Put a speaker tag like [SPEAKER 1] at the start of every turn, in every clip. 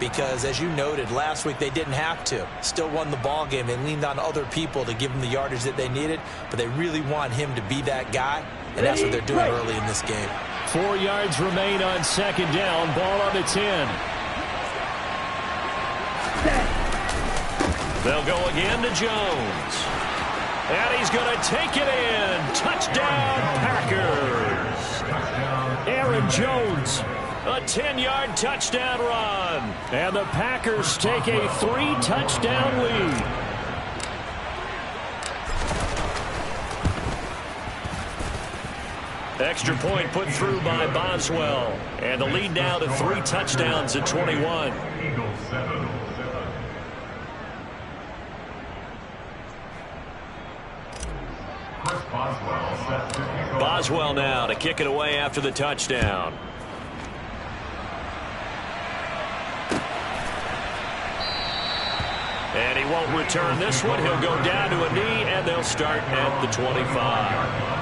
[SPEAKER 1] because, as you noted, last week they didn't have to. Still won the ball game. They leaned on other people to give them the yardage that they needed, but they really want him to be that guy, and that's what they're doing early in this game.
[SPEAKER 2] 4 yards remain on second down. Ball on the 10. They'll go again to Jones. And he's going to take it in. Touchdown, Packers. Aaron Jones, a 10-yard touchdown run. And the Packers take a 3-touchdown lead. Extra point put through by Boswell. And the lead now to 3 touchdowns at 21. Boswell now to kick it away after the touchdown. And he won't return this one. He'll go down to a knee, and they'll start at the 25.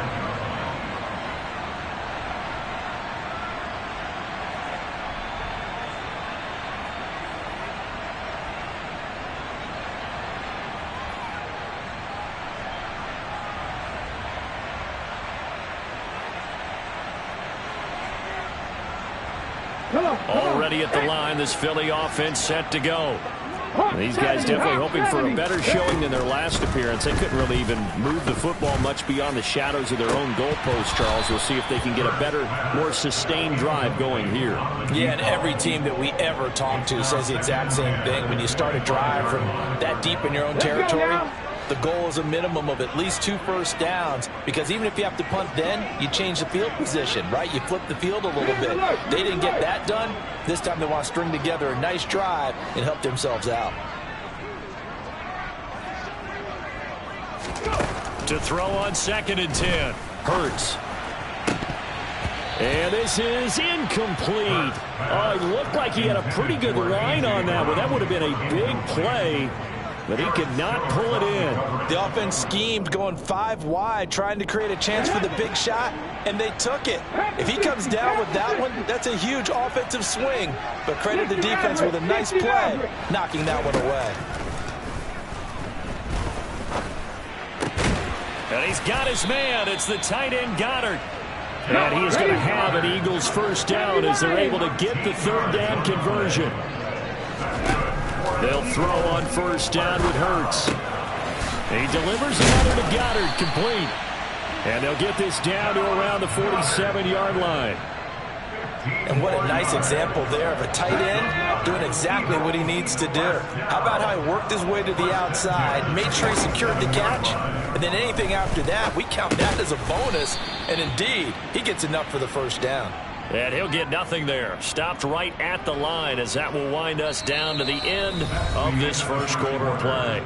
[SPEAKER 2] Already at the line, this Philly offense set to go. These guys definitely hoping for a better showing than their last appearance. They couldn't really even move the football much beyond the shadows of their own goalpost, Charles. We'll see if they can get a better, more sustained drive going here. Yeah, and every team that we ever talk to says the exact same thing. When you start a drive from that deep in your own territory, the goal is a minimum of at least 2 first downs, because even if you have to punt then, you change the field position, right? You flip the field a little bit. They didn't get that done. This time they want to string together a nice drive and help themselves out. To throw on 2nd and 10. Hurts. And this is incomplete. Oh, it looked like he had a pretty good line on that one. That would have been a big play. But he could not pull it in. The offense schemed going 5 wide, trying to create a chance for the big shot, and they took it. If he comes down with that one, that's a huge offensive swing. But credit the defense with a nice play, knocking that one away. And he's got his man. It's the tight end, Goddard. And he is going to have an Eagles first down as they're able to get the 3rd down conversion. They'll throw on first down with Hurts. He delivers another to Goddard, complete. And they'll get this down to around the 47-yard line. And what a nice example there of a tight end doing exactly what he needs to do. How about how he worked his way to the outside, made sure he secured the catch, and then anything after that, we count that as a bonus. And indeed, he gets enough for the first down. And he'll get nothing there. Stopped right at the line as that will wind us down to the end of this first quarter play.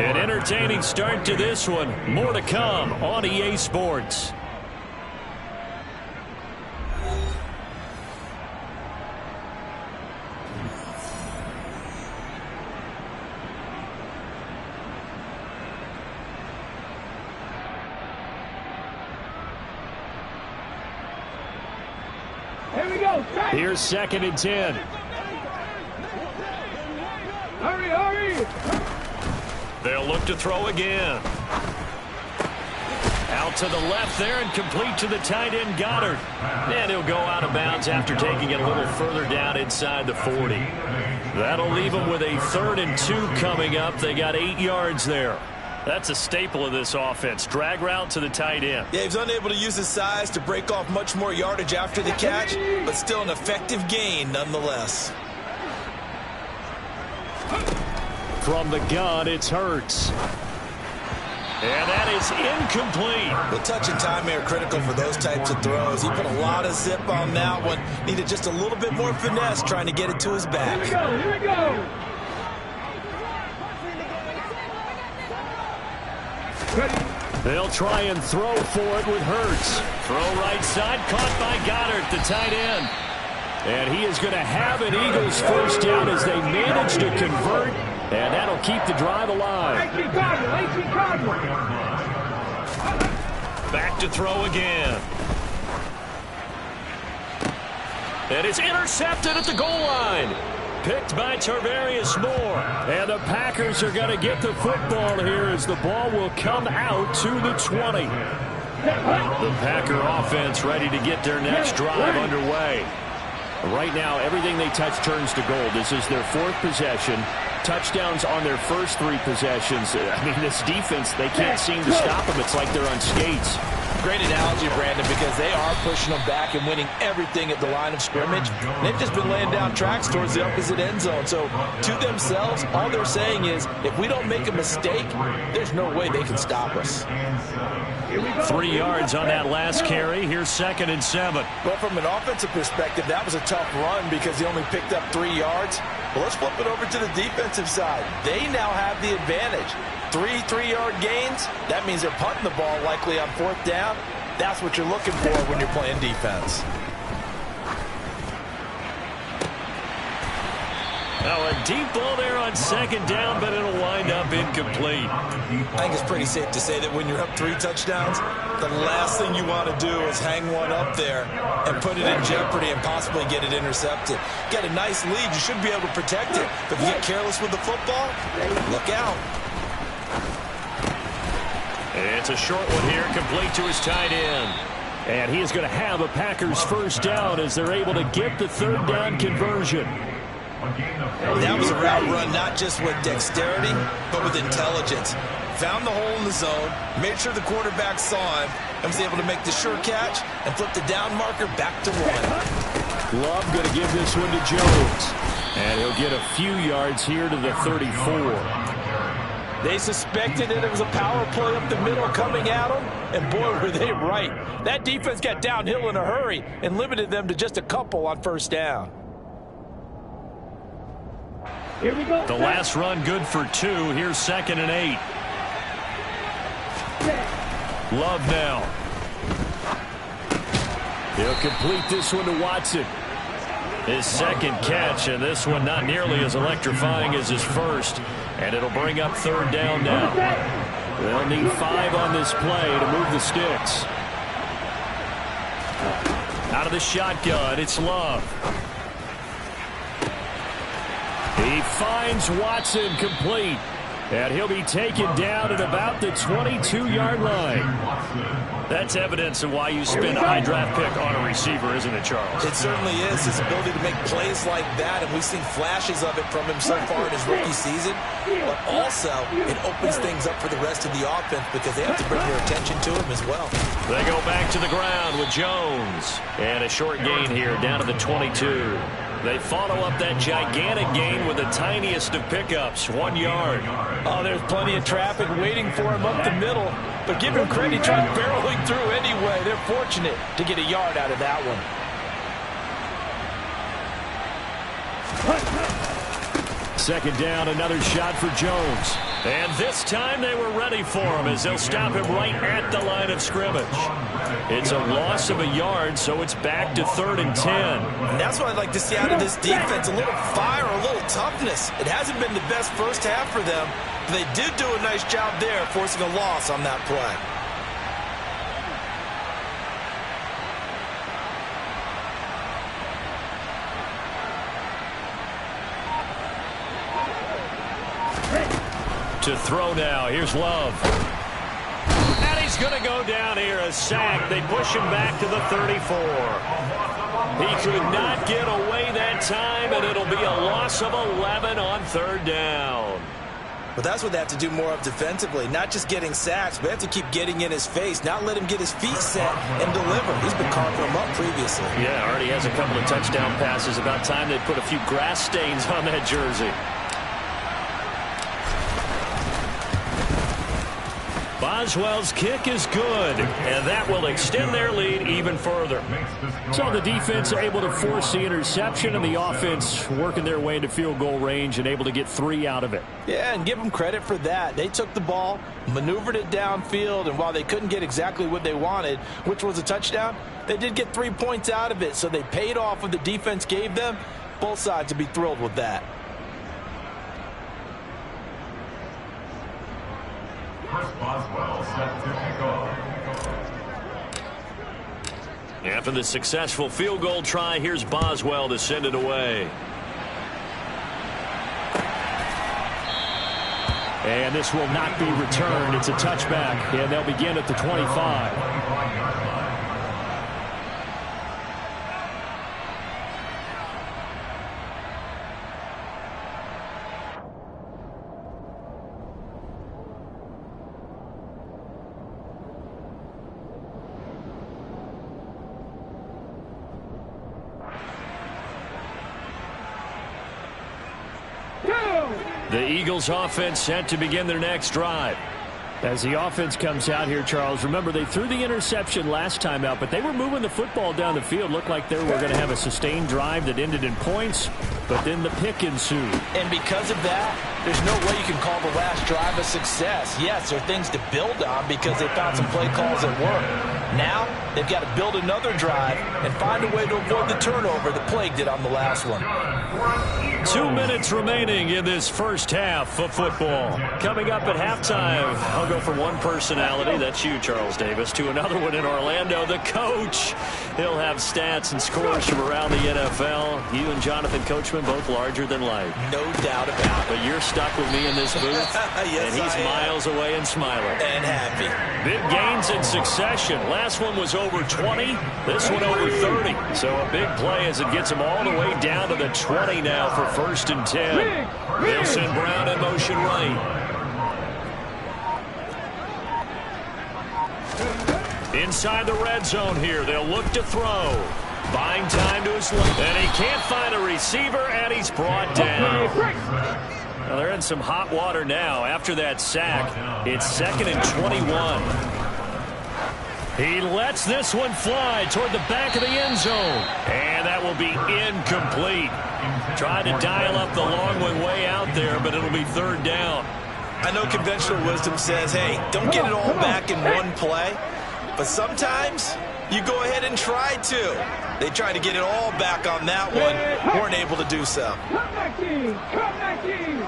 [SPEAKER 2] An entertaining start to this one. More to come on EA Sports. Here's 2nd and 10. Hurry, hurry! They'll look to throw again. Out to the left there and complete to the tight end, Goddard. And he'll go out of bounds after taking it a little further down inside the 40. That'll leave them with a 3rd and 2 coming up. They got 8 yards there. That's a staple of this offense. Drag route to the tight end. Yeah, he's unable to use his size to break off much more yardage after the catch, but still an effective gain nonetheless. From the gun, it's Hurts. And that is incomplete. The touch and timing are critical for those types of throws. He put a lot of zip on that one. Needed just a little bit more finesse trying to get it to his back. Here we go, here we go. They'll try and throw for it with Hurts. Throw right side, caught by Goddard, the tight end. And he is going to have an Eagles first down as they manage to convert, and that'll keep the drive alive. Back to throw again. And it's intercepted at the goal line. picked by Tarvarius Moore. And the Packers are going to get the football here as the ball will come out to the 20. The Packer offense ready to get their next drive underway. Right now, everything they touch turns to gold. This is their 4th possession. Touchdowns on their first 3 possessions. I mean, this defense, they can't seem to stop them. It's like they're on skates.
[SPEAKER 1] Great analogy, Brandon, because they are pushing them back and winning everything at the line of scrimmage. They've just been laying down tracks towards the opposite end zone. So to themselves, all they're saying is, if we don't make a mistake, there's no way they can stop us.
[SPEAKER 2] 3 yards on that last carry. Here's 2nd and 7.
[SPEAKER 1] Well, from an offensive perspective, that was a tough run because he only picked up 3 yards. Well, let's flip it over to the defensive side. They now have the advantage. 3 3-yard gains, that means they're punting the ball likely on 4th down. That's what you're looking for when you're playing defense.
[SPEAKER 2] Now a deep ball there on 2nd down, but it'll wind up incomplete.
[SPEAKER 1] I think it's pretty safe to say that when you're up 3 touchdowns, the last thing you want to do is hang one up there and put it in jeopardy and possibly get it intercepted. Get a nice lead, you should be able to protect it. But if you get careless with the football, look out.
[SPEAKER 2] It's a short one here, complete to his tight end. And he is going to have a Packers first down as they're able to get the 3rd down conversion.
[SPEAKER 1] That was a route run not just with dexterity, but with intelligence. Found the hole in the zone, made sure the quarterback saw him, and was able to make the sure catch and flip the down marker back to 1.
[SPEAKER 2] Love going to give this one to Jones. And he'll get a few yards here to the 34.
[SPEAKER 1] They suspected that it was a power play up the middle coming at them, and boy, were they right. That defense got downhill in a hurry and limited them to just a couple on 1st down.
[SPEAKER 2] Here we go. The last run good for 2. Here's 2nd and 8. Love now. He'll complete this one to Watson. His 2nd catch, and this one not nearly as electrifying as his first. And it'll bring up 3rd down now. They'll need 5 on this play to move the sticks. Out of the shotgun, it's Love. He finds Watson complete. And he'll be taken down at about the 22-yard line. That's evidence of why you spend a high draft pick on a receiver, isn't it, Charles?
[SPEAKER 1] It certainly is. His ability to make plays like that, and we've seen flashes of it from him so far in his rookie season. But also, it opens things up for the rest of the offense because they have to bring their attention to him as well.
[SPEAKER 2] They go back to the ground with Jones. And a short gain here down to the 22. They follow up that gigantic gain with the tiniest of pickups, 1 yard.
[SPEAKER 1] Oh, there's plenty of traffic waiting for him up the middle. But give him credit, he tried barreling through anyway. They're fortunate to get a yard out of that one.
[SPEAKER 2] 2nd down, another shot for Jones. And this time they were ready for him as they'll stop him right at the line of scrimmage. It's a loss of a yard, so it's back to 3rd and 10.
[SPEAKER 1] And that's what I'd like to see out of this defense, a little fire, a little toughness. It hasn't been the best first half for them, but they did do a nice job there forcing a loss on that play.
[SPEAKER 2] To throw now. Here's Love. And he's going to go down here. A sack. They push him back to the 34. He could not get away that time, and it'll be a loss of 11 on 3rd down.
[SPEAKER 1] But that's what they have to do more of defensively. Not just getting sacks, but they have to keep getting in his face. Not let him get his feet set and deliver. He's been carving them up previously.
[SPEAKER 2] Yeah, already has a couple of touchdown passes. About time they put a few grass stains on that jersey. Boswell's kick is good, and that will extend their lead even further. So the defense able to force the interception, and the offense working their way into field goal range and able to get 3 out of it.
[SPEAKER 1] Yeah, and give them credit for that. They took the ball, maneuvered it downfield, and while they couldn't get exactly what they wanted, which was a touchdown, they did get 3 points out of it, so they paid off what the defense gave them. Both sides would be thrilled with that.
[SPEAKER 3] Boswell set to kick off.
[SPEAKER 2] After the successful field goal try, here's Boswell to send it away. And this will not be returned. It's a touchback, and they'll begin at the 25. The Eagles offense set to begin their next drive. As the offense comes out here, Charles, remember they threw the interception last time out, but they were moving the football down the field. Looked like they were going to have a sustained drive that ended in points, but then the pick ensued.
[SPEAKER 1] And because of that, there's no way you can call the last drive a success. Yes, there are things to build on because they found some play calls that work. Now, they've got to build another drive and find a way to avoid the turnover that plagued it on the last one.
[SPEAKER 2] 2 minutes remaining in this first half of football. Coming up at halftime, I'll go from one personality, that's you, Charles Davis, to another one in Orlando, the coach. He'll have stats and scores from around the NFL. You and Jonathan Coachman, both larger than life.
[SPEAKER 1] No doubt about it.
[SPEAKER 2] But you're stuck with me in this booth,
[SPEAKER 1] yes,
[SPEAKER 2] and he's miles away and smiling.
[SPEAKER 1] And happy.
[SPEAKER 2] Big gains in succession. Last one was over 20. This one over 30. So a big play as it gets him all the way down to the 20 now for 1st and 10. They'll send Brown in motion right. Inside the red zone here. They'll look to throw. Buying time to his left. And he can't find a receiver, and he's brought down. Well, they're in some hot water now. After that sack, it's 2nd and 21. He lets this one fly toward the back of the end zone. And that will be incomplete. Tried to dial up the long one way out there, but it'll be 3rd down.
[SPEAKER 1] I know conventional wisdom says, hey, don't get it all back in one play. But sometimes you go ahead and try to. They tried to get it all back on that one. Weren't able to do so.
[SPEAKER 4] Come back in. Come back in.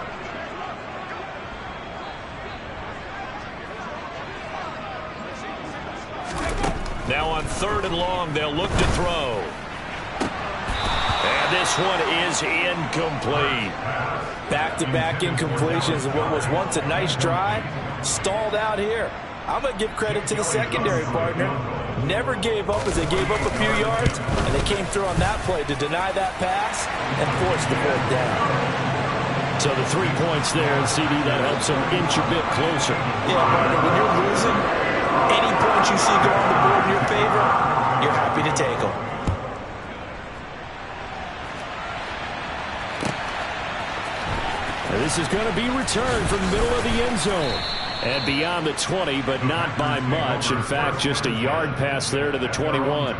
[SPEAKER 2] Now on 3rd and long, they'll look to throw. And this one is incomplete.
[SPEAKER 1] Back-to-back incompletions of what was once a nice drive. Stalled out here. I'm going to give credit to the secondary partner. Never gave up as they gave up a few yards, and they came through on that play to deny that pass and force the 4th down.
[SPEAKER 2] So the 3 points there, and CD, that helps them inch a bit closer.
[SPEAKER 1] Yeah, partner, when you're losing, any points you see go on the board in your favor, you're happy to take them.
[SPEAKER 2] And this is going to be returned from the middle of the end zone. And beyond the 20, but not by much. In fact, just a yard pass there to the 21.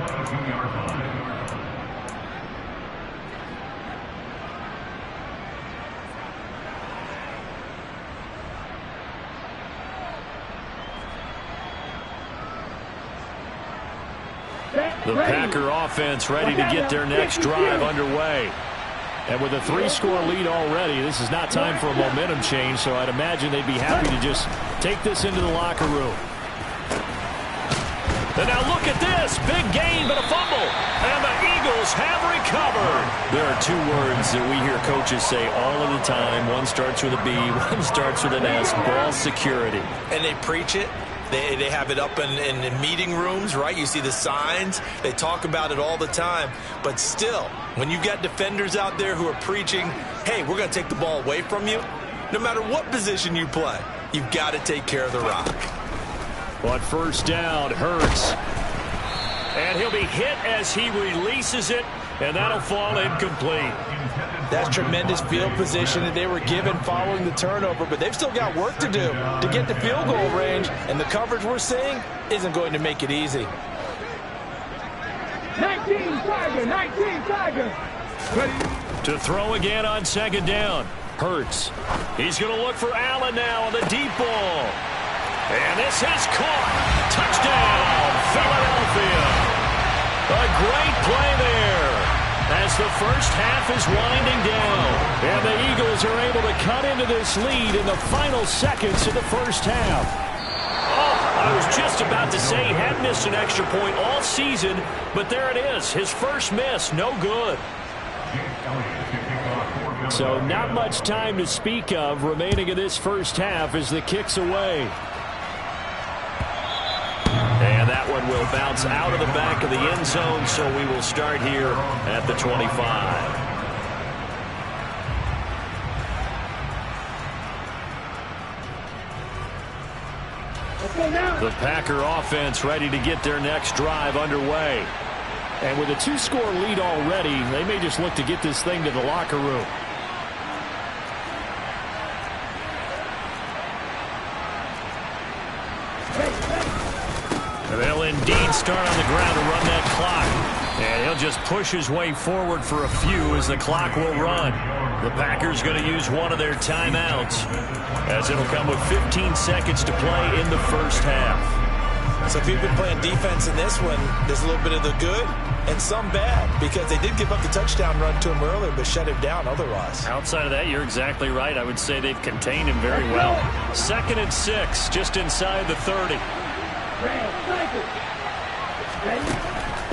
[SPEAKER 2] The Packer offense ready to get their next drive underway. And with a 3-score lead already, this is not time for a momentum change, so I'd imagine they'd be happy to just take this into the locker room. And now look at this. Big gain, but a fumble. And the Eagles have recovered. There are 2 words that we hear coaches say all of the time. One starts with a B, one starts with an S. Ball security.
[SPEAKER 1] And they preach it. They have it up in meeting rooms, right? You see the signs. They talk about it all the time. But still, when you've got defenders out there who are preaching, hey, we're going to take the ball away from you, no matter what position you play, you've got to take care of the rock.
[SPEAKER 2] But 1st down, Hurts. And he'll be hit as he releases it, and that'll fall incomplete.
[SPEAKER 1] That's tremendous field position that they were given following the turnover, but they've still got work to do to get to field goal range, and the coverage we're seeing isn't going to make it easy.
[SPEAKER 4] 19 Tiger.
[SPEAKER 2] To throw again on 2nd down. Hurts. He's going to look for Allen now on the deep ball. And this is caught. Touchdown, Philadelphia. A great play there as the first half is winding down. And the Eagles are able to cut into this lead in the final seconds of the first half. Oh, I was just about to say he had missed an extra point all season, but there it is. His first miss, no good. So not much time to speak of remaining in this first half as the kick's away. And that one will bounce out of the back of the end zone, so we will start here at the 25. The Packer offense ready to get their next drive underway. And with a 2-score lead already, they may just look to get this thing to the locker room. And they'll indeed start on the ground to run that clock. And he'll just push his way forward for a few as the clock will run. The Packers going to use one of their timeouts, as it'll come with 15 seconds to play in the first half.
[SPEAKER 1] So if you've been playing defense in this one, there's a little bit of the good and some bad, because they did give up the touchdown run to him earlier but shut him down otherwise.
[SPEAKER 2] Outside of that, you're exactly right. I would say they've contained him very well. 2nd and 6, just inside the 30.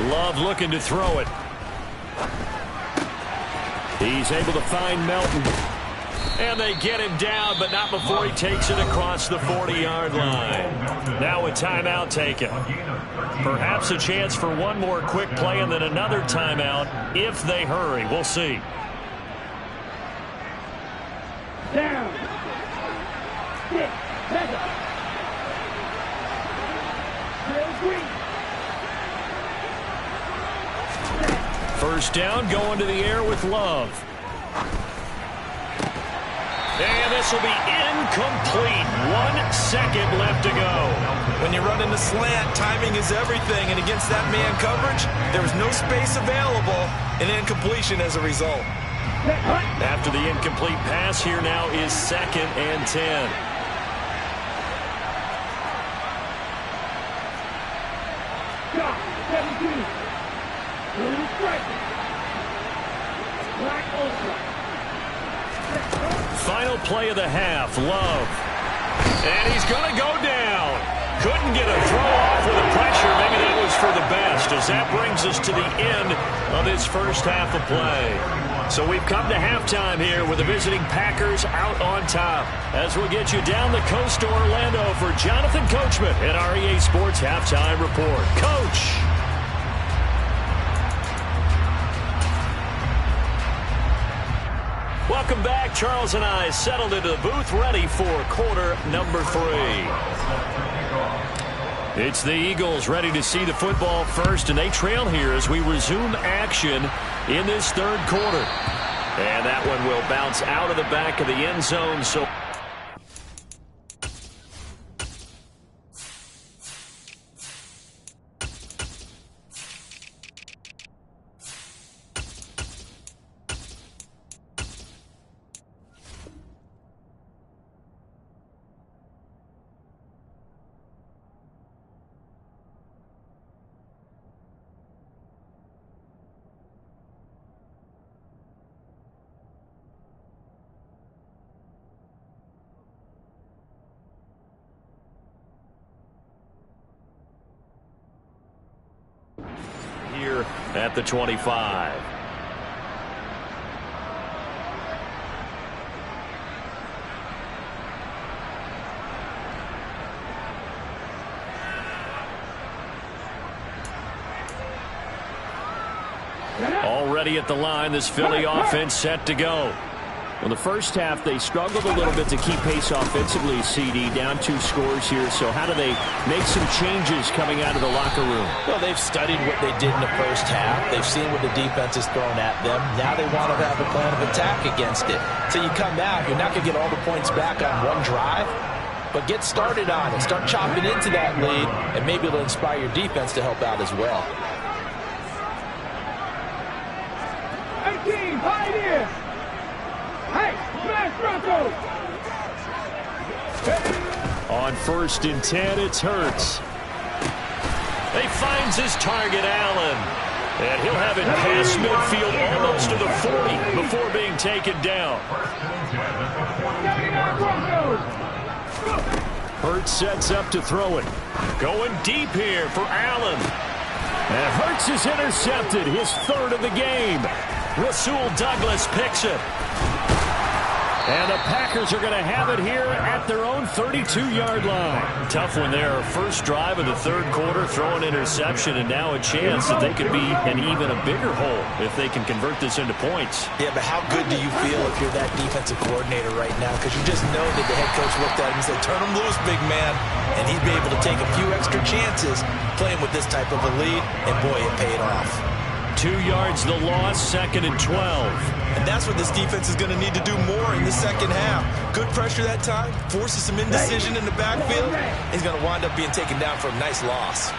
[SPEAKER 2] Love looking to throw it. He's able to find Melton. And they get him down, but not before he takes it across the 40-yard line. Now a timeout taken. Perhaps a chance for one more quick play and then another timeout if they hurry. We'll see.
[SPEAKER 4] Down. 6, 7.
[SPEAKER 2] First down, going to the air with Love. And this will be incomplete. 1 second left to go.
[SPEAKER 1] When you run in the slant, timing is everything. And against that man coverage, there was no space available, and incompletion as a result.
[SPEAKER 2] After the incomplete pass, here now is 2nd and 10.
[SPEAKER 4] Shot, 17. Black Ultra.
[SPEAKER 2] Final play of the half, Love. And he's going to go down. Couldn't get a throw off with the pressure. Maybe that was for the best, as that brings us to the end of this first half of play. So we've come to halftime here with the visiting Packers out on top. As we'll get you down the coast to Orlando for Jonathan Coachman at our EA Sports Halftime Report. Coach. Welcome back. Charles and I settled into the booth, ready for quarter number 3. It's the Eagles ready to see the football first, and they trail here as we resume action in this 3rd quarter. And that one will bounce out of the back of the end zone. So here at the 25. Already at the line, this Philly offense set to go. Well, the first half, they struggled a little bit to keep pace offensively, CD, down 2 scores here. So how do they make some changes coming out of the locker room?
[SPEAKER 1] Well, they've studied what they did in the first half. They've seen what the defense has thrown at them. Now they want to have a plan of attack against it. So you come out, you're not going to get all the points back on one drive, but get started on it. Start chopping into that lead, and maybe it'll inspire your defense to help out as well.
[SPEAKER 4] 18, Pioneer! Hey, smash Broncos!
[SPEAKER 2] On 1st and 10, it's Hurts. He finds his target, Allen. And he'll have it past midfield almost to the 40 before being taken down. Hurts sets up to throw it. Going deep here for Allen. And Hurts is intercepted, his 3rd of the game. Rasul Douglas picks it. And the Packers are going to have it here at their own 32-yard line.
[SPEAKER 5] Tough one there. First drive of the third quarter, throw an interception, and now a chance that they could be in even a bigger hole if they can convert this into points.
[SPEAKER 1] Yeah, but how good do you feel if you're that defensive coordinator right now? Because you just know that the head coach looked at him and said, turn him loose, big man. And he'd be able to take a few extra chances playing with this type of a lead, and boy, it paid off.
[SPEAKER 2] 2 yards the loss, 2nd and 12.
[SPEAKER 1] And that's what this defense is going to need to do more in the second half. Good pressure that time, forces some indecision in the backfield. He's going to wind up being taken down for a nice loss.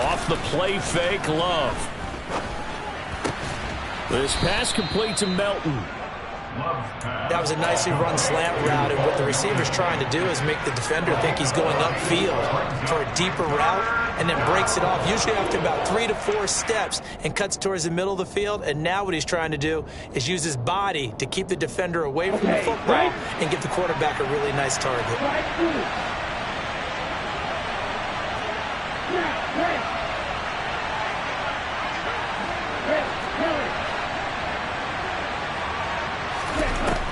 [SPEAKER 2] Off the play fake, Love. This pass complete to Melton.
[SPEAKER 1] That was a nicely run slant route, and what the receiver's trying to do is make the defender think he's going upfield for a deeper route, and then breaks it off, usually after about 3 to 4 steps, and cuts towards the middle of the field. And now what he's trying to do is use his body to keep the defender away from the football and give the quarterback a really nice target.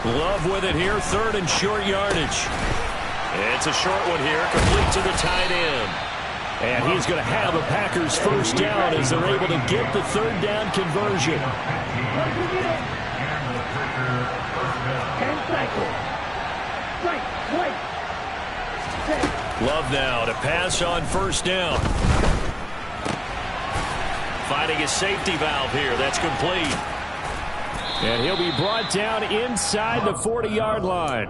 [SPEAKER 2] Love with it here, 3rd and short yardage.
[SPEAKER 5] It's a short one here, complete to the tight end.
[SPEAKER 2] And he's going to have a Packers first down as they're able to get the 3rd down conversion.
[SPEAKER 5] Love now to pass on first down. Finding a safety valve here. That's complete.
[SPEAKER 2] And he'll be brought down inside the 40-yard line.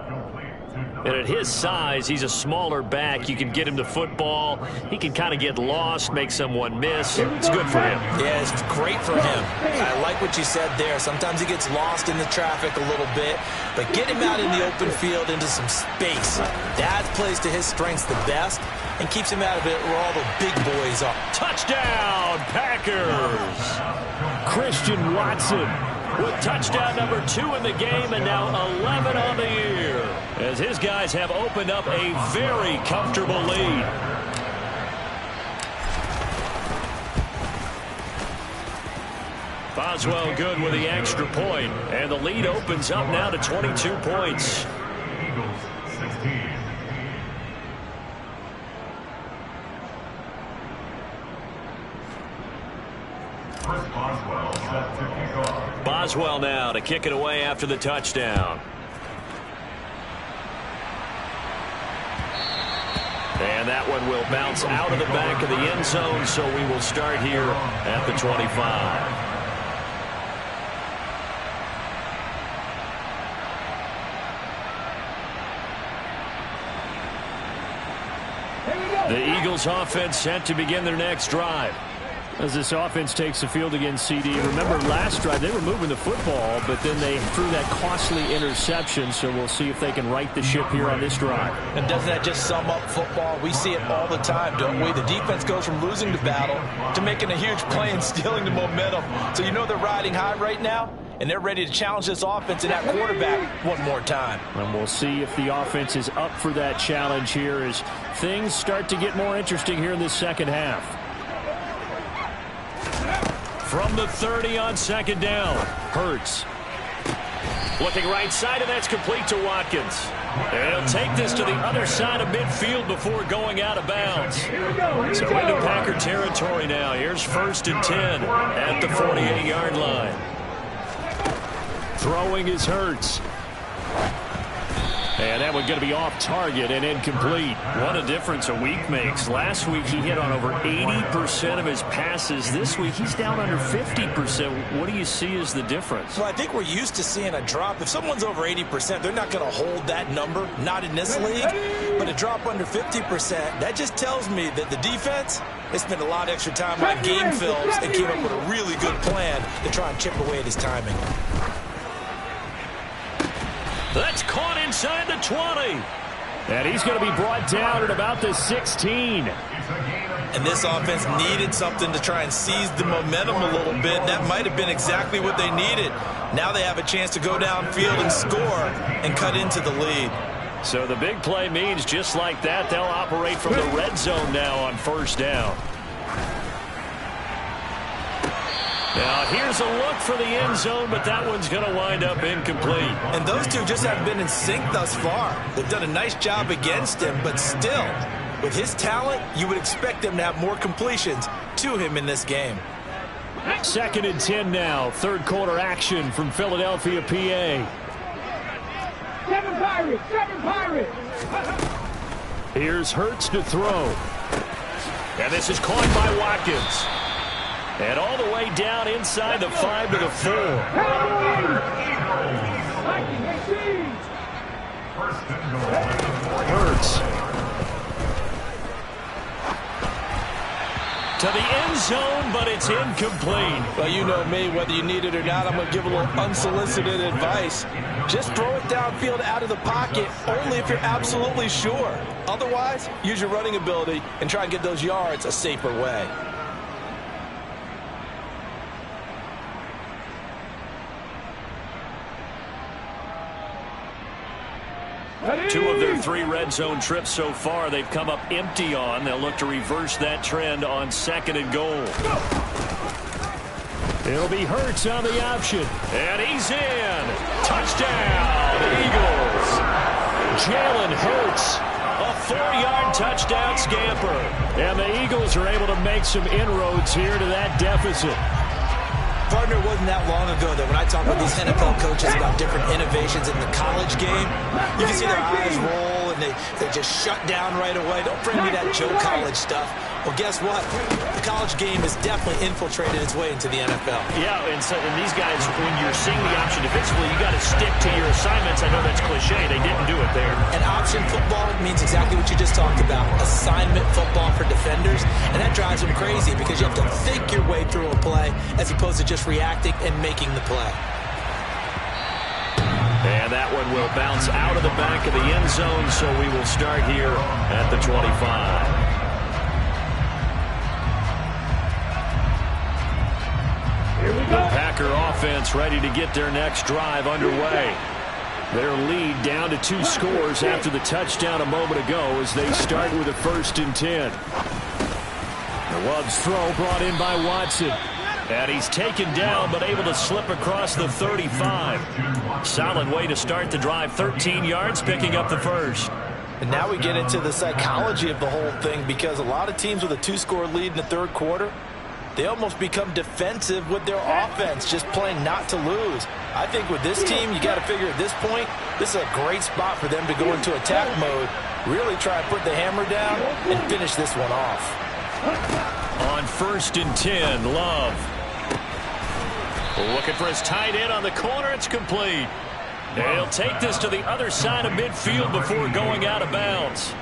[SPEAKER 5] And at his size, he's a smaller back. You can get him the football. He can kind of get lost, make someone miss. It's good for him.
[SPEAKER 1] Yeah, it's great for him. I like what you said there. Sometimes he gets lost in the traffic a little bit, but get him out in the open field into some space. That plays to his strengths the best and keeps him out of it where all the big boys are.
[SPEAKER 5] Touchdown, Packers!
[SPEAKER 2] Christian Watson
[SPEAKER 5] with touchdown number 2 in the game, and now 11 on the year, as his guys have opened up a very comfortable lead. Boswell good with the extra point, and the lead opens up now to 22 points.
[SPEAKER 3] Eagles 16. Boswell set to kick off.
[SPEAKER 5] Boswell now to kick it away after the touchdown. And that one will bounce out of the back of the end zone, so we will start here at the 25. The Eagles offense set to begin their next drive.
[SPEAKER 2] As this offense takes the field against CD. Remember last drive they were moving the football, but then they threw that costly interception, so we'll see if they can right the ship here on this drive.
[SPEAKER 1] And doesn't that just sum up football? We see it all the time, don't we? The defense goes from losing the battle to making a huge play and stealing the momentum. So you know they're riding high right now, and they're ready to challenge this offense and that quarterback one more time.
[SPEAKER 2] And we'll see if the offense is up for that challenge here as things start to get more interesting here in this second half.
[SPEAKER 5] From the 30 on second down, Hurts. Looking right side, and that's complete to Watkins. And he'll take this to the other side of midfield before going out of bounds. So into Packer territory now. Here's 1st and 10 at the 48-yard line.
[SPEAKER 2] Throwing is Hurts. And that one going to be off target and incomplete.
[SPEAKER 5] What a difference a week makes. Last week he hit on over 80% of his passes. This week he's down under 50%. What do you see as the difference?
[SPEAKER 1] Well, I think we're used to seeing a drop. If someone's over 80%, they're not going to hold that number, not in this league. But a drop under 50%, that just tells me that the defense has spent a lot of extra time on game films and came up with a really good plan to try and chip away at his timing.
[SPEAKER 5] That's caught inside the 20.
[SPEAKER 2] And he's going to be brought down at about the 16.
[SPEAKER 1] And this offense needed something to try and seize the momentum a little bit. That might have been exactly what they needed. Now they have a chance to go downfield and score and cut into the lead.
[SPEAKER 5] So the big play means just like that, they'll operate from the red zone now on 1st down. Now here's a look for the end zone, but that one's going to wind up incomplete.
[SPEAKER 1] And those two just haven't been in sync thus far. They've done a nice job against him, but still, with his talent, you would expect them to have more completions to him in this game.
[SPEAKER 2] 2nd and 10 now. Third quarter action from Philadelphia, PA.
[SPEAKER 4] 7 Pirates! 7 Pirates!
[SPEAKER 2] Here's Hurts to throw.
[SPEAKER 5] And this is caught by Watkins. And all the way down inside the 5 to the 4.
[SPEAKER 2] Hurts.
[SPEAKER 5] To the end zone, but it's incomplete.
[SPEAKER 1] Well, you know me, whether you need it or not, I'm going to give a little unsolicited advice. Just throw it downfield out of the pocket, only if you're absolutely sure. Otherwise, use your running ability and try and get those yards a safer way.
[SPEAKER 5] Two of their 3 red zone trips so far they've come up empty on. They'll look to reverse that trend on 2nd and goal.
[SPEAKER 2] It'll be Hurts on the option.
[SPEAKER 5] And he's in. Touchdown, Eagles.
[SPEAKER 2] Jalen Hurts.
[SPEAKER 5] A 4-yard touchdown scamper.
[SPEAKER 2] And the Eagles are able to make some inroads here to that deficit.
[SPEAKER 1] Partner, wasn't that long ago that when I talk with these NFL coaches about different innovations in the college game, you can see their eyes roll and they just shut down right away. Don't bring me that Joe College stuff. Well, guess what? The college game has definitely infiltrated its way into the NFL.
[SPEAKER 5] Yeah, and these guys, when you're seeing the option defensively, you got to stick to your assignments. I know that's cliche. They didn't do it there.
[SPEAKER 1] And option football means exactly what you just talked about. Assignment football for defenders. And that drives them crazy because you have to think your way through a play as opposed to just reacting and making the play.
[SPEAKER 5] And that one will bounce out of the back of the end zone, so we will start here at the 25. The Packer offense ready to get their next drive underway. Their lead down to 2 scores after the touchdown a moment ago as they start with a 1st and 10. The Love's throw brought in by Watson. And he's taken down but able to slip across the 35. Solid way to start the drive. 13 yards, picking up the 1st.
[SPEAKER 1] And now we get into the psychology of the whole thing because a lot of teams with a 2-score lead in the 3rd quarter, they almost become defensive with their offense, just playing not to lose. I think with this team, you got to figure at this point, this is a great spot for them to go into attack mode, really try to put the hammer down and finish this one off.
[SPEAKER 5] On 1st and 10, Love. Looking for his tight end on the corner. It's complete. They'll take this to the other side of midfield before going out of bounds.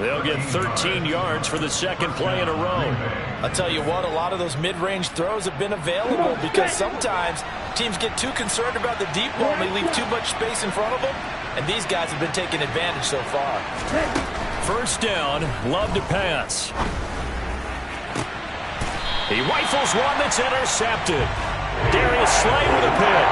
[SPEAKER 5] They'll get 13 yards for the 2nd play in a row.
[SPEAKER 1] I'll tell you what, a lot of those mid-range throws have been available because sometimes teams get too concerned about the deep ball and they leave too much space in front of them, and these guys have been taking advantage so far.
[SPEAKER 5] 1st down, Love to pass. He rifles one that's intercepted. Darius Slay with a pick.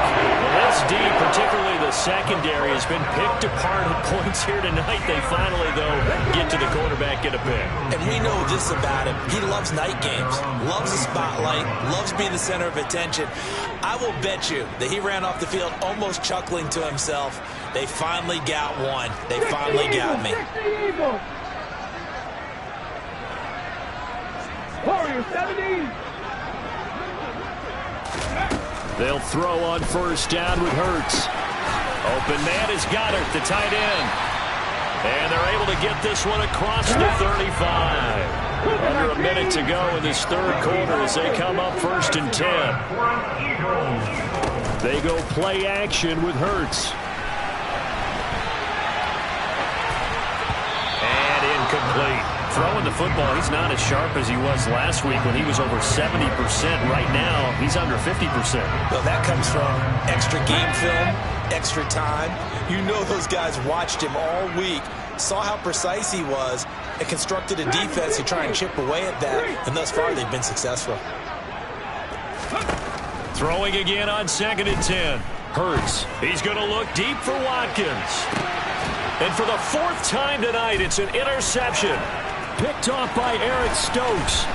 [SPEAKER 5] Well, this D, particularly the secondary, has been picked apart at points here tonight. They finally, though, get to the quarterback, get a pick.
[SPEAKER 1] And we know this about him. He loves night games, loves the spotlight, loves being the center of attention. I will bet you that he ran off the field almost chuckling to himself. They finally got one. They finally got me.
[SPEAKER 4] Warriors 70.
[SPEAKER 2] They'll throw on 1st down with Hurts.
[SPEAKER 5] Open man is Goddard, the tight end. And they're able to get this one across the 35. Under a minute to go in this 3rd quarter as they come up 1st and 10.
[SPEAKER 2] They go play action with Hurts.
[SPEAKER 5] And incomplete. Throwing the football, he's not as sharp as he was last week when he was over 70%. Right now, he's under 50%.
[SPEAKER 1] Well, that comes from extra game film, extra time. You know those guys watched him all week, saw how precise he was, and constructed a defense to try and chip away at that. And thus far, they've been successful.
[SPEAKER 5] Throwing again on 2nd and 10. Hurts. He's going to look deep for Watkins. And for the 4th time tonight, it's an interception. Picked off by Eric Stokes.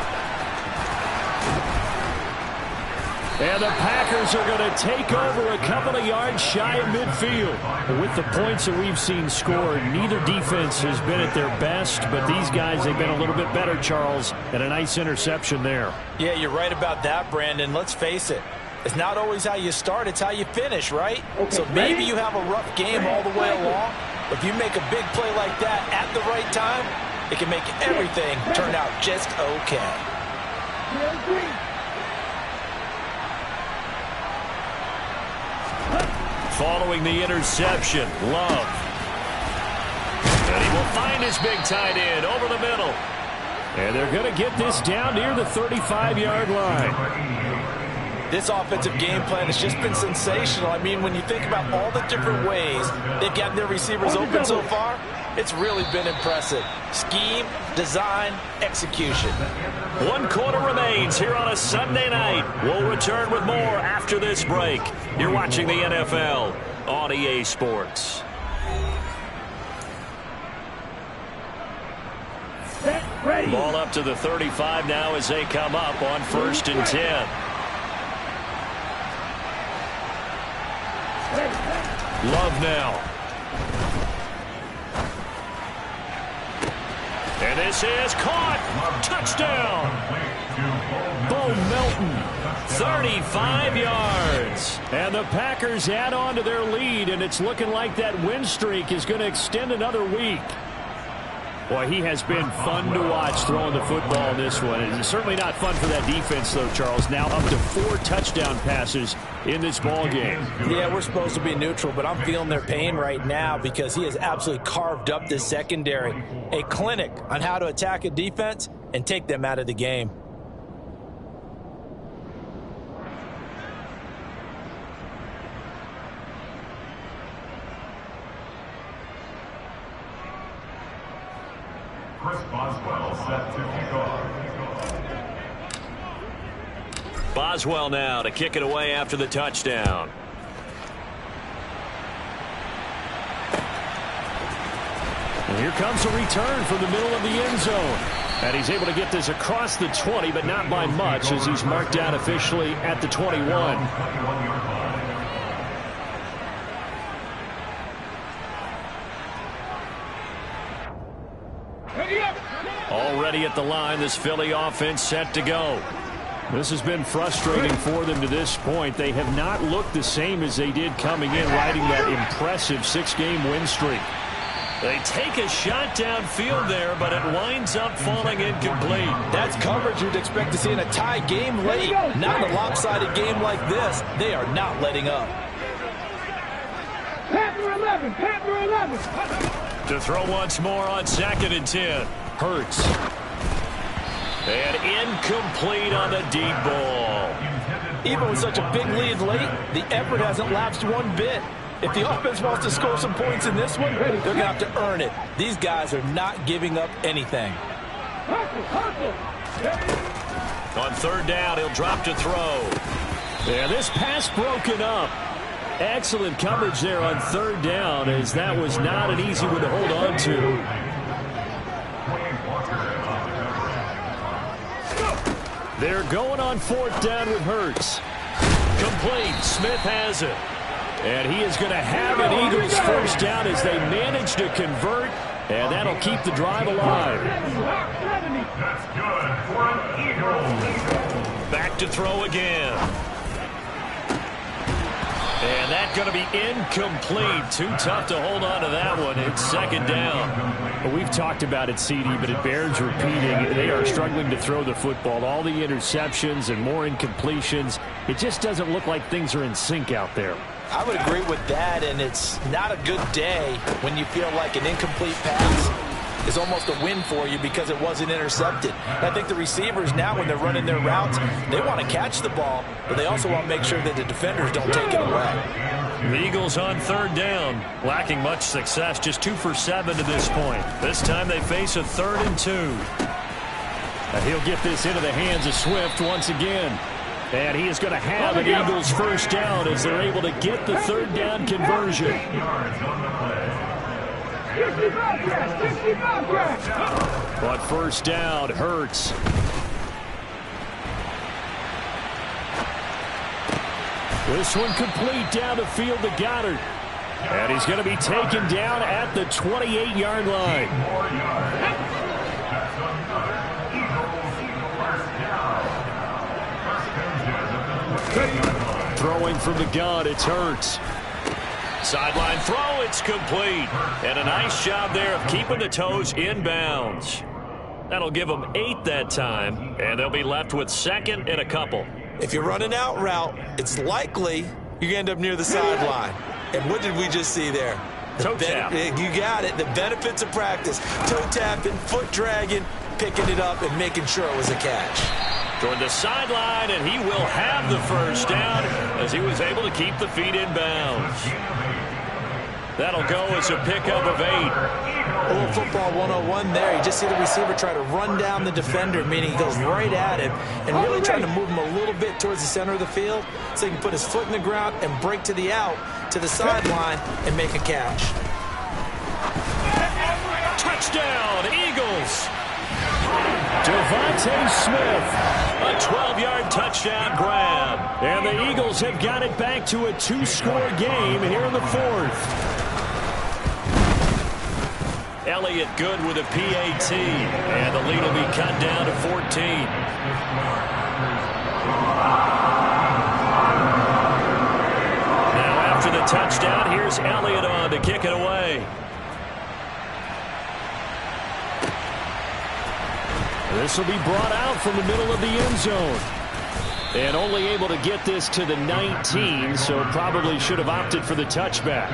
[SPEAKER 2] And the Packers are going to take over a couple of yards shy of midfield. With the points that we've seen scored, neither defense has been at their best, but these guys, they've been a little bit better, Charles, and a nice interception there.
[SPEAKER 1] Yeah, you're right about that, Brandon. Let's face it. It's not always how you start, it's how you finish, right? So maybe you have a rough game all the way along. But if you make a big play like that at the right time, it can make everything turn out just okay.
[SPEAKER 5] Following the interception, Love. And he will find his big tight end over the middle.
[SPEAKER 2] And they're going to get this down near the 35-yard line.
[SPEAKER 1] This offensive game plan has just been sensational. I mean, when you think about all the different ways they've gotten their receivers open so far, it's really been impressive. Scheme, design, execution.
[SPEAKER 5] 1 quarter remains here on a Sunday night. We'll return with more after this break. You're watching the NFL on EA Sports. Ball up to the 35 now as they come up on 1st and 10. Love now. And this is caught. Touchdown. Bo Melton. 35 yards. And the Packers add on to their lead, and it's looking like that win streak is going to extend another week. Boy, he has been fun to watch throwing the football in this one. It's certainly not fun for that defense, though, Charles. Now up to 4 touchdown passes in this ball game.
[SPEAKER 1] Yeah, we're supposed to be neutral, but I'm feeling their pain right now because he has absolutely carved up this secondary. A clinic on how to attack a defense and take them out of the game.
[SPEAKER 3] Boswell set to kick off.
[SPEAKER 5] Boswell now to kick it away after the touchdown.
[SPEAKER 2] And here comes a return from the middle of the end zone. And he's able to get this across the 20, but not by much, as he's marked down officially at the 21.
[SPEAKER 5] Already at the line, this Philly offense set to go.
[SPEAKER 2] This has been frustrating for them to this point. They have not looked the same as they did coming in, riding that impressive 6-game win streak.
[SPEAKER 5] They take a shot downfield there, but it winds up falling incomplete.
[SPEAKER 1] That's coverage you'd expect to see in a tie game late. Not in a lopsided game like this. They are not letting up.
[SPEAKER 4] Panther 11, Panther 11.
[SPEAKER 5] To throw once more on 2nd and 10.
[SPEAKER 2] Hurts.
[SPEAKER 5] And incomplete on the deep ball.
[SPEAKER 1] Even with such a big lead late, the effort hasn't lapsed one bit. If the offense wants to score some points in this one, they're going to have to earn it. These guys are not giving up anything.
[SPEAKER 5] On 3rd down, he'll drop to throw.
[SPEAKER 2] Yeah, this pass broken up. Excellent coverage there on 3rd down, as that was not an easy one to hold on to. They're going on 4th down with Hurts.
[SPEAKER 5] Complete. Smith has it.
[SPEAKER 2] And he is going to have an Eagles 1st down as they manage to convert, and that'll keep the drive alive.
[SPEAKER 3] That's good for an Eagle.
[SPEAKER 5] Back to throw again. And that's going to be incomplete. Too tough to hold on to that one. It's 2nd down.
[SPEAKER 2] Well, we've talked about it, CD, but it bears repeating. They are struggling to throw the football. All the interceptions and more incompletions. It just doesn't look like things are in sync out there.
[SPEAKER 1] I would agree with that, and it's not a good day when you feel like an incomplete pass is almost a win for you because it wasn't intercepted. And I think the receivers now, when they're running their routes, they want to catch the ball, but they also want to make sure that the defenders don't take it away.
[SPEAKER 5] The Eagles on 3rd down, lacking much success, just 2 for 7 to this point. This time they face a 3rd and 2.
[SPEAKER 2] And he'll get this into the hands of Swift once again. And he is going to have an Eagles 1st down as they're able to get the 3rd down conversion. But 1st down, Hurts. This one complete down the field to Goddard. And he's going to be taken down at the 28-yard line. Throwing from the gun, it's Hurts.
[SPEAKER 5] Sideline throw, it's complete. And a nice job there of keeping the toes in bounds. That'll give them 8 that time, and they'll be left with 2nd and a couple.
[SPEAKER 1] If you're running out route, it's likely you end up near the sideline. And what did we just see there?
[SPEAKER 5] Toe tap.
[SPEAKER 1] You got it. The benefits of practice. Toe tapping, foot dragging, picking it up, and making sure it was a catch.
[SPEAKER 5] Toward the sideline, and he will have the first down as he was able to keep the feet in bounds. That'll go as a pickup of 8.
[SPEAKER 1] A little football 101 there. You just see the receiver try to run down the defender, meaning he goes right at him and really trying to move him a little bit towards the center of the field so he can put his foot in the ground and break to the out, to the sideline, and make a catch.
[SPEAKER 5] Touchdown, Eagles!
[SPEAKER 2] Devontae Smith.
[SPEAKER 5] A 12-yard touchdown grab.
[SPEAKER 2] And the Eagles have got it back to a 2-score game here in the 4th.
[SPEAKER 5] Elliott good with a PAT, and the lead will be cut down to 14. Now after the touchdown, here's Elliott on to kick it away.
[SPEAKER 2] This will be brought out from the middle of the end zone. And only able to get this to the 19, so probably should have opted for the touchback.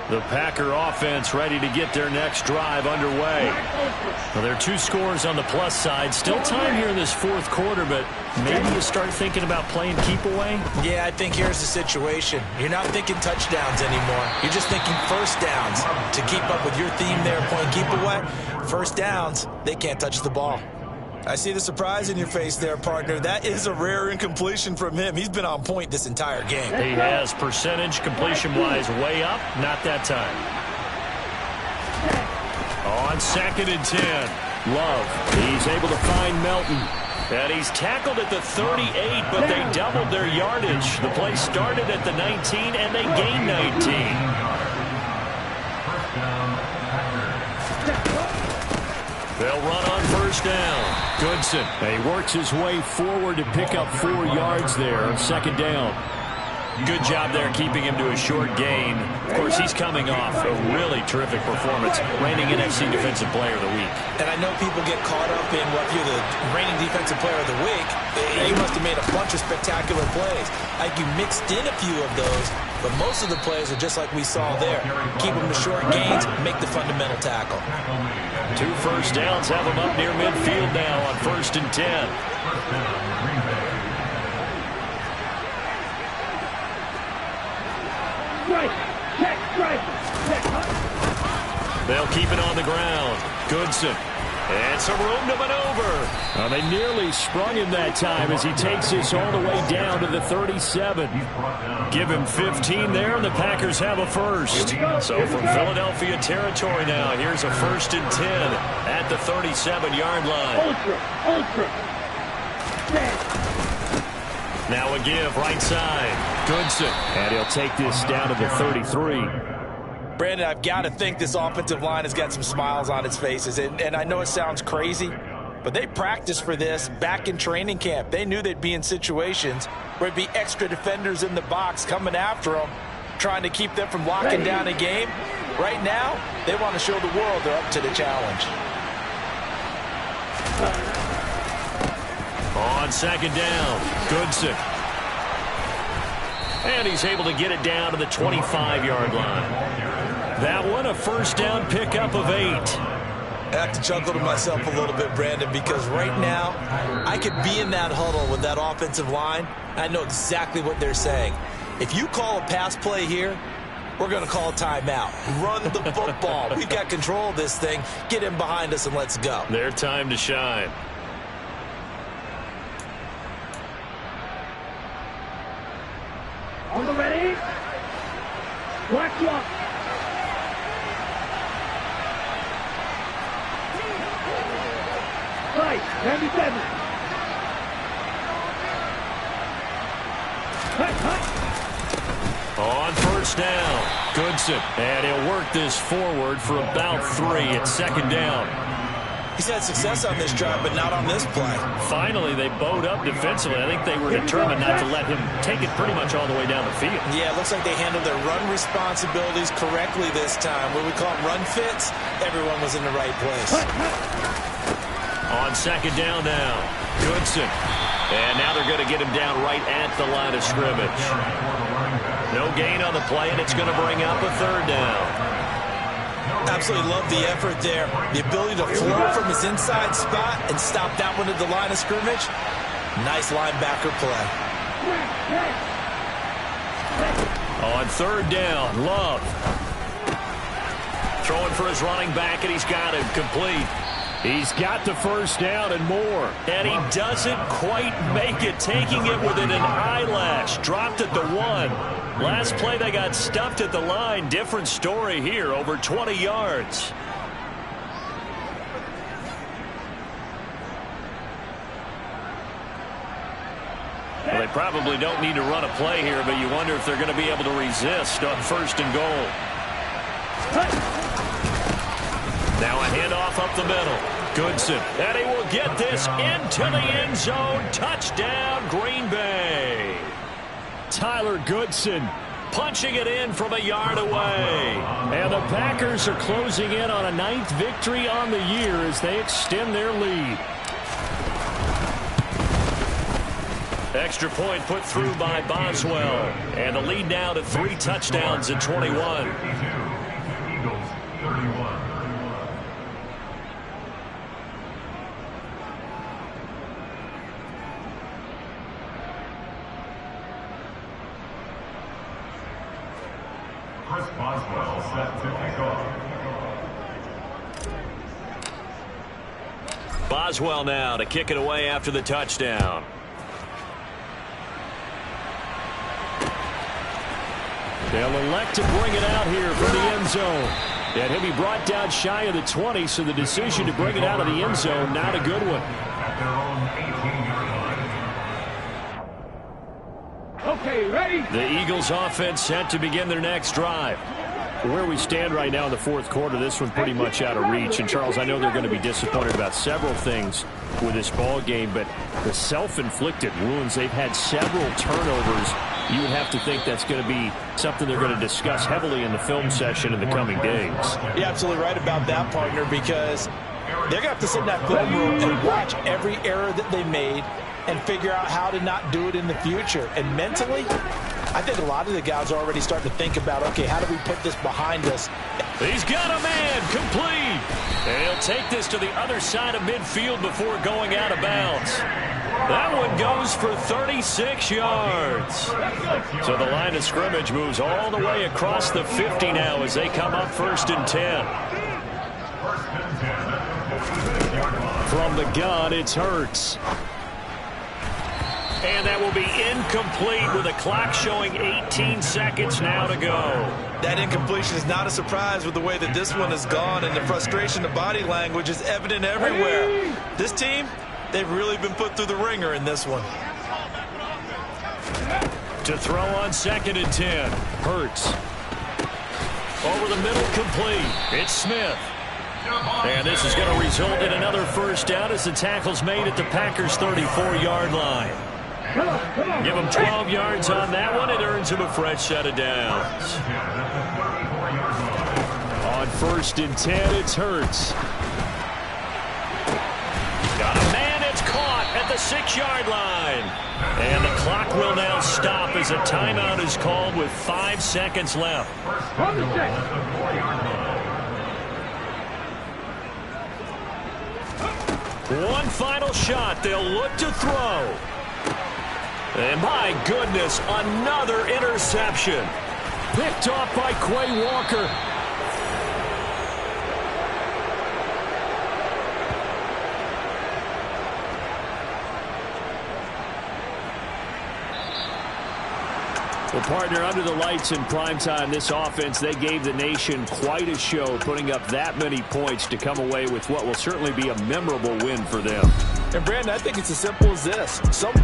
[SPEAKER 2] The Packer offense ready to get their next drive underway. Well, there are 2 scores on the plus side. Still time here in this 4th quarter, but maybe you start thinking about playing keep away?
[SPEAKER 1] Yeah, I think here's the situation. You're not thinking touchdowns anymore. You're just thinking first downs. To keep up with your theme there, playing keep away, first downs, they can't touch the ball. I see the surprise in your face there, partner. That is a rare incompletion from him. He's been on point this entire game.
[SPEAKER 5] He has percentage completion-wise way up. Not that time. On 2nd and 10.
[SPEAKER 2] Love. He's able to find Melton.
[SPEAKER 5] And he's tackled at the 38, but they doubled their yardage. The play started at the 19, and they gained 19. They'll run on first down.
[SPEAKER 2] Goodson. And he works his way forward to pick up 4 yards there. 2nd down.
[SPEAKER 5] Good job there keeping him to a short gain. Of course, he's coming off a really terrific performance, reigning NFC Defensive Player of the Week.
[SPEAKER 1] And I know people get caught up in what you're the reigning Defensive Player of the Week. You must have made a bunch of spectacular plays. Like you mixed in a few of those, but most of the plays are just like we saw there. Keep them to short gains, make the fundamental tackle.
[SPEAKER 5] 2 first downs have them up near midfield now on 1st and 10. They'll keep it on the ground. Goodson. And some room to maneuver.
[SPEAKER 2] Well, they nearly sprung him that time as he takes this all the way down to the 37.
[SPEAKER 5] Give him 15 there, and the Packers have a first. So from Philadelphia territory now, here's a 1st and 10 at the 37-yard line. Now a give right side. Goodson.
[SPEAKER 2] And he'll take this down to the 33.
[SPEAKER 1] Brandon, I've got to think this offensive line has got some smiles on its faces. And I know it sounds crazy, but they practiced for this back in training camp. They knew they'd be in situations where there'd be extra defenders in the box coming after them, trying to keep them from locking down a game. Right now, they want to show the world they're up to the challenge.
[SPEAKER 5] On 2nd down, Goodson. And he's able to get it down to the 25-yard line. That one, a first down pickup of 8.
[SPEAKER 1] I have to chuckle to myself a little bit, Brandon, because right now I could be in that huddle with that offensive line. I know exactly what they're saying. If you call a pass play here, we're going to call a timeout. Run the football. We've got control of this thing. Get him behind us and let's go.
[SPEAKER 5] Their time to shine.
[SPEAKER 4] On the ready. Black clock. 97.
[SPEAKER 5] On first down, Goodson. And he'll work this forward for about 3 at second down.
[SPEAKER 1] He's had success on this drive, but not on this play.
[SPEAKER 5] Finally, they bowed up defensively. I think they were determined not to let him take it pretty much all the way down the field.
[SPEAKER 1] Yeah, it looks like they handled their run responsibilities correctly this time. What we call them run fits, everyone was in the right place.
[SPEAKER 5] On second down now, Goodson. And now they're going to get him down right at the line of scrimmage. No gain on the play, and it's going to bring up a third down.
[SPEAKER 1] Absolutely love the effort there. The ability to flow from his inside spot and stop that one at the line of scrimmage. Nice linebacker play.
[SPEAKER 5] On third down, Love. Throwing for his running back, and he's got him complete.
[SPEAKER 2] He's got the first down and more.
[SPEAKER 5] And he doesn't quite make it, taking it within an eyelash. Dropped at the 1. Last play, they got stuffed at the line. Different story here, over 20 yards. Well, they probably don't need to run a play here, but you wonder if they're going to be able to resist on first and goal. Now a handoff up the middle. Goodson, and he will get this into the end zone. Touchdown, Green Bay.
[SPEAKER 2] Tyler Goodson
[SPEAKER 5] punching it in from a yard away.
[SPEAKER 2] And the Packers are closing in on a 9th victory on the year as they extend their lead.
[SPEAKER 5] Extra point put through by Boswell. And the lead now to 3 touchdowns at 21.
[SPEAKER 3] Eagles 31. Chris Boswell set to kick off.
[SPEAKER 5] Boswell now to kick it away after the touchdown.
[SPEAKER 2] They'll elect to bring it out here from the end zone. And he'll be brought down shy of the 20, so the decision to bring it out of the end zone, not a good one.
[SPEAKER 3] At their own 18-yard line.
[SPEAKER 4] Okay, ready?
[SPEAKER 5] The Eagles offense set to begin their next drive.
[SPEAKER 2] Where we stand right now in the fourth quarter, this one pretty much out of reach. And, Charles, I know they're going to be disappointed about several things with this ball game, but the self-inflicted wounds, they've had several turnovers. You would have to think that's going to be something they're going to discuss heavily in the film session in the coming days.
[SPEAKER 1] You're absolutely right about that, partner, because they're going to have to sit in that film room and watch every error that they made and figure out how to not do it in the future. And mentally, I think a lot of the guys are already starting to think about, okay, how do we put this behind us?
[SPEAKER 5] He's got a man complete. And he'll take this to the other side of midfield before going out of bounds. That one goes for 36 yards. So the line of scrimmage moves all the way across the 50 now as they come up 1st and 10.
[SPEAKER 2] From the gun, it's Hurts.
[SPEAKER 5] And that will be incomplete with the clock showing 18 seconds now to go.
[SPEAKER 1] That incompletion is not a surprise with the way that this one has gone, and the frustration of body language is evident everywhere. This team, they've really been put through the ringer in this one.
[SPEAKER 5] To throw on 2nd and 10. Hurts. Over the middle, complete. It's Smith. And this is going to result in another first down as the tackle's made at the Packers' 34-yard line. Give him 12 yards on that one. It earns him a fresh set of downs.
[SPEAKER 2] On 1st and 10, it's Hurts.
[SPEAKER 5] Got a man, it's caught at the 6-yard line. And the clock will now stop as a timeout is called with 5 seconds left. One final shot. They'll look to throw. And my goodness, another interception.
[SPEAKER 2] Picked off by Quay Walker. Well, partner, under the lights in primetime, this offense, they gave the nation quite a show, putting up that many points to come away with what will certainly be a memorable win for them.
[SPEAKER 1] And Brandon, I think it's as simple as this. Some